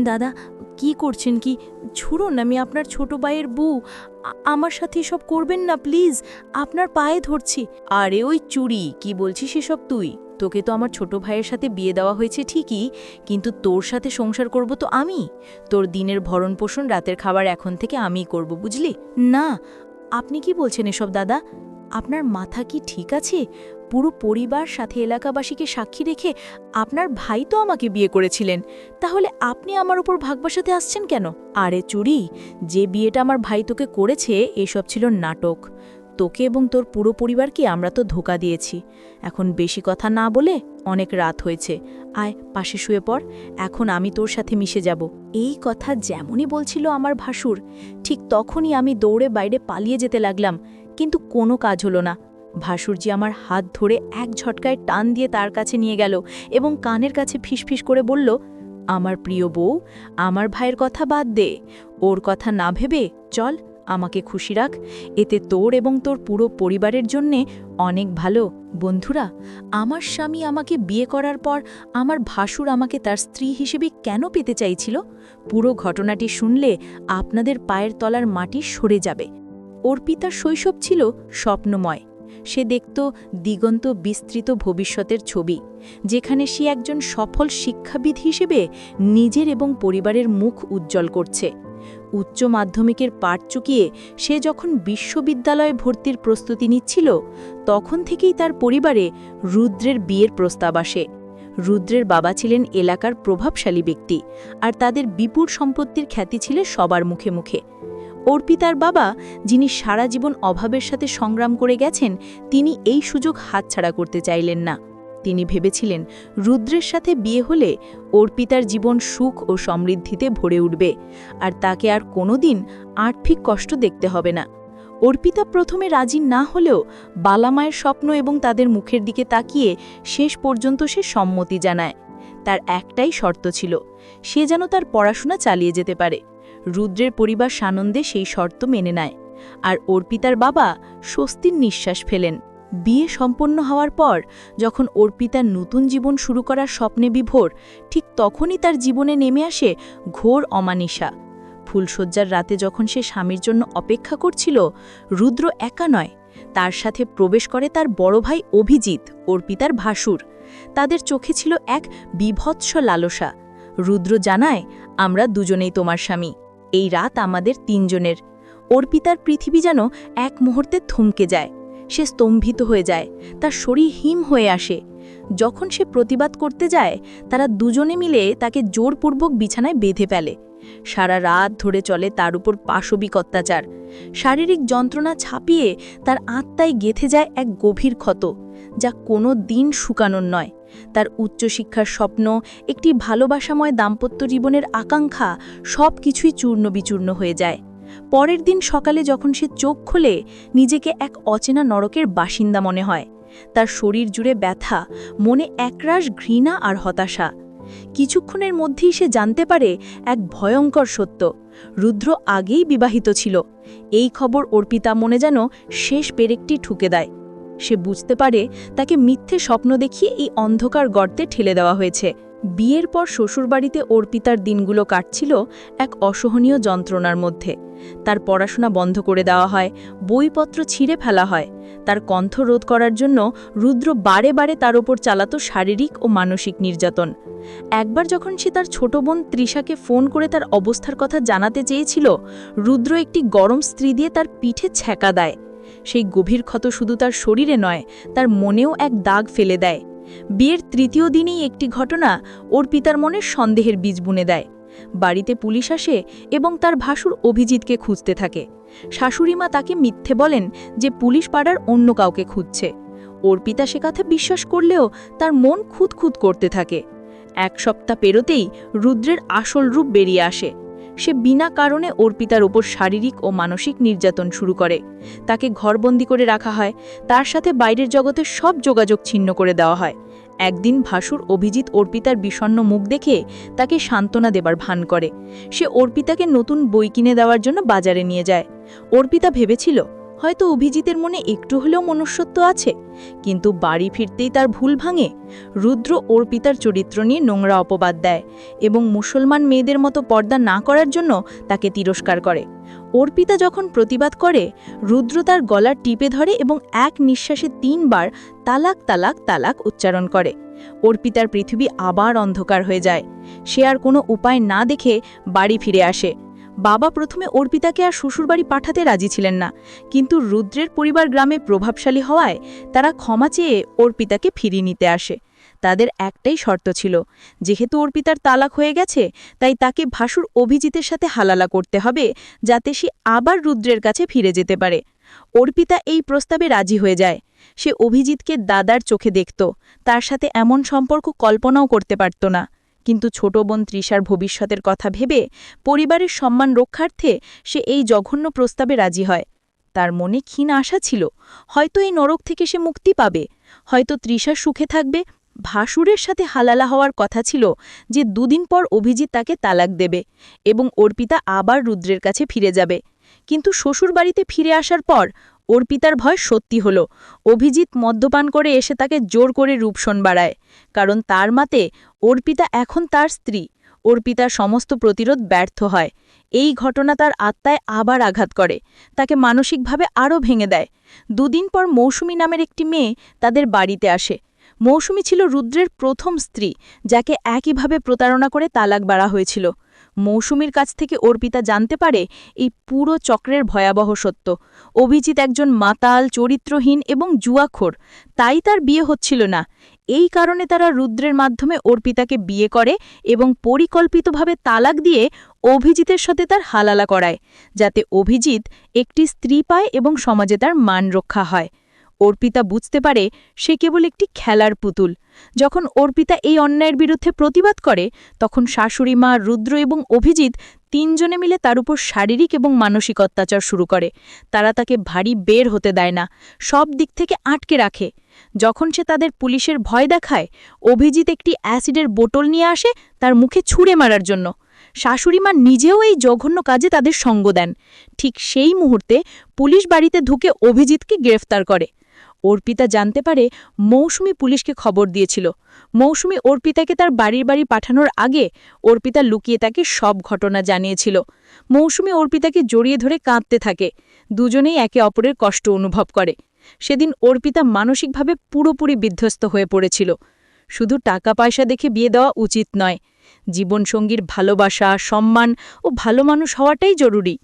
দাদা, কি করছেন কি? ছুড়ুন, আমি আপনার ছোট ভাইয়ের বউ। আমার সাথে এসব করবেন না প্লিজ, আপনার পায়ে ধরছি। আরে ওই চুড়ি, কি বলছিস এসব তুই? তোকে তো আমার ছোট ভাইয়ের সাথে বিয়ে দেওয়া হয়েছে ঠিকই, কিন্তু তোর সাথে সংসার করব তো আমি। তোর দিনের ভরণ পোষণ, রাতের খাবার এখন থেকে আমিই করব, বুঝলি? না, আপনি কি বলছেন এসব দাদা? আপনার মাথা কি ঠিক আছে? পুরো পরিবার সাথে এলাকাবাসীকে সাক্ষী রেখে আপনার ভাই তো আমাকে বিয়ে করেছিলেন, তাহলে আপনি আমার উপর ভাগ বসাতে আসছেন কেন? আরে চুরি, যে বিয়েটা আমার ভাই তোকে করেছে এসব ছিল নাটক। তোকে এবং তোর পুরো পরিবারকে আমরা তো ধোঁকা দিয়েছি। এখন বেশি কথা না বলে, অনেক রাত হয়েছে, আয় পাশে শুয়ে পড়, এখন আমি তোর সাথে মিশে যাব। এই কথা যেমনই বলছিল আমার ভাসুর, ঠিক তখনই আমি দৌড়ে বাইরে পালিয়ে যেতে লাগলাম, কিন্তু কোনো কাজ হলো না। ভাসুরজি আমার হাত ধরে এক ঝটকায় টান দিয়ে তার কাছে নিয়ে গেল এবং কানের কাছে ফিসফিস করে বলল, আমার প্রিয় বউ, আমার ভাইয়ের কথা বাদ দে, ওর কথা না ভেবে চল, আমাকে খুশি রাখ, এতে তোর এবং তোর পুরো পরিবারের জন্যে অনেক ভালো। বন্ধুরা, আমার স্বামী আমাকে বিয়ে করার পর আমার ভাসুর আমাকে তার স্ত্রী হিসেবে কেন পেতে চাইছিল, পুরো ঘটনাটি শুনলে আপনাদের পায়ের তলার মাটি সরে যাবে। অর্পিতার শৈশব ছিল স্বপ্নময়। সে দেখত দিগন্ত বিস্তৃত ভবিষ্যতের ছবি, যেখানে সে একজন সফল শিক্ষাবিদ হিসেবে নিজের এবং পরিবারের মুখ উজ্জ্বল করছে। উচ্চ মাধ্যমিকের পাঠ চুকিয়ে সে যখন বিশ্ববিদ্যালয়ে ভর্তির প্রস্তুতি নিচ্ছিল, তখন থেকেই তার পরিবারে রুদ্রের বিয়ের প্রস্তাব আসে। রুদ্রের বাবা ছিলেন এলাকার প্রভাবশালী ব্যক্তি, আর তাদের বিপুল সম্পত্তির খ্যাতি ছিল সবার মুখে মুখে। অর্পিতার বাবা, যিনি সারা জীবন অভাবের সাথে সংগ্রাম করে গেছেন, তিনি এই সুযোগ হাতছাড়া করতে চাইলেন না। তিনি ভেবেছিলেন রুদ্রের সাথে বিয়ে হলে অর্পিতার জীবন সুখ ও সমৃদ্ধিতে ভরে উঠবে, আর তাকে আর কোনোদিন আর্থিক কষ্ট দেখতে হবে না। অর্পিতা প্রথমে রাজি না হলেও বালামায়ের স্বপ্ন এবং তাদের মুখের দিকে তাকিয়ে শেষ পর্যন্ত সে সম্মতি জানায়। তার একটাই শর্ত ছিল, সে যেন তার পড়াশোনা চালিয়ে যেতে পারে। রুদ্রের পরিবার সানন্দে সেই শর্ত মেনে নেয়, আর অর্পিতার বাবা স্বস্তির নিঃশ্বাস ফেলেন। বিয়ে সম্পন্ন হওয়ার পর যখন অর্পিতার নতুন জীবন শুরু করার স্বপ্নে বিভোর, ঠিক তখনই তার জীবনে নেমে আসে ঘোর অমানিসা। ফুলশয্যার রাতে যখন সে স্বামীর জন্য অপেক্ষা করছিল, রুদ্র একা নয়, তার সাথে প্রবেশ করে তার বড় ভাই অভিজিৎ, অর্পিতার ভাসুর। তাদের চোখে ছিল এক বীভৎস লালসা। রুদ্র জানায়, আমরা দুজনেই তোমার স্বামী, এই রাত আমাদের তিনজনের। অর্পিতার পৃথিবী যেন এক মুহূর্তে থমকে যায়। সে স্তম্ভিত হয়ে যায়, তার শরীর হিম হয়ে আসে। যখন সে প্রতিবাদ করতে যায়, তারা দুজনে মিলে তাকে জোরপূর্বক বিছানায় বেঁধে ফেলে। সারা রাত ধরে চলে তার উপর পাশবিক অত্যাচার। শারীরিক যন্ত্রণা ছাপিয়ে তার আত্মায় গেঁথে যায় এক গভীর ক্ষত, যা কোনো দিন শুকানোর নয়। তার উচ্চশিক্ষার স্বপ্ন, একটি ভালোবাসাময় দাম্পত্য জীবনের আকাঙ্ক্ষা, সব কিছুই চূর্ণ বিচূর্ণ হয়ে যায়। পরের দিন সকালে যখন সে চোখ খোলে, নিজেকে এক অচেনা নরকের বাসিন্দা মনে হয়। তার শরীর জুড়ে ব্যথা, মনে একরাশ ঘৃণা আর হতাশা। কিছুক্ষণের মধ্যেই সে জানতে পারে এক ভয়ঙ্কর সত্য, রুদ্র আগেই বিবাহিত ছিল। এই খবর অর্পিতা মনে যেন শেষ পেরেকটি ঠুকে দেয়। সে বুঝতে পারে তাকে মিথ্যে স্বপ্ন দেখিয়ে এই অন্ধকার গর্তে ঠেলে দেওয়া হয়েছে। বিয়ের পর শ্বশুরবাড়িতে অর্পিতার দিনগুলো কাটছিল এক অসহনীয় যন্ত্রণার মধ্যে। তার পড়াশোনা বন্ধ করে দেওয়া হয়, বইপত্র ছিঁড়ে ফেলা হয়। তার কণ্ঠ রোধ করার জন্য রুদ্র বারে বারে তার ওপর চালাতো শারীরিক ও মানসিক নির্যাতন। একবার যখন সে তার ছোট বোন তৃষাকে ফোন করে তার অবস্থার কথা জানাতে চেয়েছিল, রুদ্র একটি গরম স্ত্রী দিয়ে তার পিঠে ছ্যাঁকা দেয়। সেই গভীর ক্ষত শুধু তার শরীরে নয়, তার মনেও এক দাগ ফেলে দেয়। বিয়ের তৃতীয় দিনেই একটি ঘটনা অর্পিতার মনে সন্দেহের বীজ বুনে দেয়। বাড়িতে পুলিশ আসে এবং তার ভাসুর অভিজিৎকে খুঁজতে থাকে। শাশুড়িমা তাকে মিথ্যে বলেন যে পুলিশ পাড়ার অন্য কাউকে খুঁজছে। অর্পিতা সে কথা বিশ্বাস করলেও তার মন খুঁতখুত করতে থাকে। এক সপ্তাহ পেরোতেই রুদ্রের আসল রূপ বেরিয়ে আসে। সে বিনা কারণে অর্পিতার ওপর শারীরিক ও মানসিক নির্যাতন শুরু করে। তাকে ঘরবন্দি করে রাখা হয়, তার সাথে বাইরের জগতের সব যোগাযোগ ছিন্ন করে দেওয়া হয়। একদিন ভাসুর অভিজিৎ অর্পিতার বিষণ্ণ মুখ দেখে তাকে সান্ত্বনা দেবার ভান করে। সে অর্পিতাকে নতুন বই কিনে দেওয়ার জন্য বাজারে নিয়ে যায়। অর্পিতা ভেবেছিল হয়তো অভিজিতের মনে একটু হলেও মনুষ্যত্ব আছে, কিন্তু বাড়ি ফিরতেই তার ভুল ভাঙে। রুদ্র অর্পিতার চরিত্র নিয়ে নোংরা অপবাদ দেয় এবং মুসলমান মেয়েদের মতো পর্দা না করার জন্য তাকে তিরস্কার করে। অর্পিতা যখন প্রতিবাদ করে, রুদ্র তার গলা টিপে ধরে এবং এক নিঃশ্বাসে 3 বার তালাক তালাক তালাক উচ্চারণ করে। অর্পিতার পৃথিবী আবার অন্ধকার হয়ে যায়। সে আর কোনো উপায় না দেখে বাড়ি ফিরে আসে। বাবা প্রথমে অর্পিতাকে আর শ্বশুরবাড়ি পাঠাতে রাজি ছিলেন না, কিন্তু রুদ্রের পরিবার গ্রামে প্রভাবশালী হওয়ায় তারা ক্ষমা চেয়ে অর্পিতাকে ফিরিয়ে নিতে আসে। তাদের একটাই শর্ত ছিল, যেহেতু অর্পিতার তালাক হয়ে গেছে, তাই তাকে ভাসুর অভিজিতের সাথে হালালা করতে হবে, যাতে সে আবার রুদ্রের কাছে ফিরে যেতে পারে। অর্পিতা এই প্রস্তাবে রাজি হয়ে যায়। সে অভিজিৎকে দাদার চোখে দেখত, তার সাথে এমন সম্পর্ক কল্পনাও করতে পারত না। কিন্তু ছোট বোন তৃষার ভবিষ্যতের কথা ভেবে পরিবারের সম্মান রক্ষার্থে সে এই জঘন্য প্রস্তাবে রাজি হয়। তার মনে ক্ষীণ আশা ছিল, হয়তো এই নরক থেকে সে মুক্তি পাবে, হয়তো তৃষা সুখে থাকবে। ভাসুরের সাথে হালালা হওয়ার কথা ছিল যে 2 দিন পর অভিজিৎ তাকে তালাক দেবে এবং অর্পিতা আবার রুদ্রের কাছে ফিরে যাবে। কিন্তু শ্বশুর বাড়িতে ফিরে আসার পর অর্পিতার ভয় সত্যি হল। অভিজিৎ মদ্যপান করে এসে তাকে জোর করে রূপসন বাড়ায়, কারণ তার মতে অর্পিতা এখন তার স্ত্রী। অর্পিতার সমস্ত প্রতিরোধ ব্যর্থ হয়। এই ঘটনা তার আত্মায় আবার আঘাত করে, তাকে মানসিকভাবে আরও ভেঙে দেয়। 2 দিন পর মৌসুমী নামের একটি মেয়ে তাদের বাড়িতে আসে। মৌসুমী ছিল রুদ্রের প্রথম স্ত্রী, যাকে একইভাবে প্রতারণা করে তালাক বাড়া হয়েছিল। মৌসুমীর কাছ থেকে অর্পিতা জানতে পারে এই পুরো চক্রের ভয়াবহ সত্য। অভিজিৎ একজন মাতাল, চরিত্রহীন এবং জুয়াখোর, তাই তার বিয়ে হচ্ছিল না। এই কারণে তারা রুদ্রের মাধ্যমে অর্পিতাকে বিয়ে করে এবং পরিকল্পিতভাবে তালাক দিয়ে অভিজিতের সাথে তার হালালা করায়, যাতে অভিজিৎ একটি স্ত্রী পায় এবং সমাজে তার মান রক্ষা হয়। অর্পিতা বুঝতে পারে সে কেবল একটি খেলার পুতুল। যখন অর্পিতা এই অন্যায়ের বিরুদ্ধে প্রতিবাদ করে, তখন শাশুড়ি মা, রুদ্র এবং অভিজিৎ 3 জনে মিলে তার উপর শারীরিক এবং মানসিক অত্যাচার শুরু করে। তারা তাকে বাড়ি বের হতে দেয় না, সব দিক থেকে আটকে রাখে। যখন সে তাদের পুলিশের ভয় দেখায়, অভিজিৎ একটি অ্যাসিডের বোতল নিয়ে আসে তার মুখে ছুঁড়ে মারার জন্য। শাশুড়িমা নিজেও এই জঘন্য কাজে তাদের সঙ্গ দেন। ঠিক সেই মুহূর্তে পুলিশ বাড়িতে ঢুকে অভিজিৎকে গ্রেফতার করে। অর্পিতা জানতে পারে মৌসুমী পুলিশকে খবর দিয়েছিল। মৌসুমী অর্পিতাকে তার বাড়ি পাঠানোর আগে অর্পিতা লুকিয়ে তাকে সব ঘটনা জানিয়েছিল। মৌসুমী অর্পিতাকে জড়িয়ে ধরে কাঁদতে থাকে। দুজনেই একে অপরের কষ্ট অনুভব করে। সেদিন অর্পিতা মানসিকভাবে পুরোপুরি বিধ্বস্ত হয়ে পড়েছিল। শুধু টাকা পয়সা দেখে বিয়ে দেওয়া উচিত নয়, জীবনসঙ্গীর ভালোবাসা, সম্মান ও ভালো মানুষ হওয়াটাই জরুরি।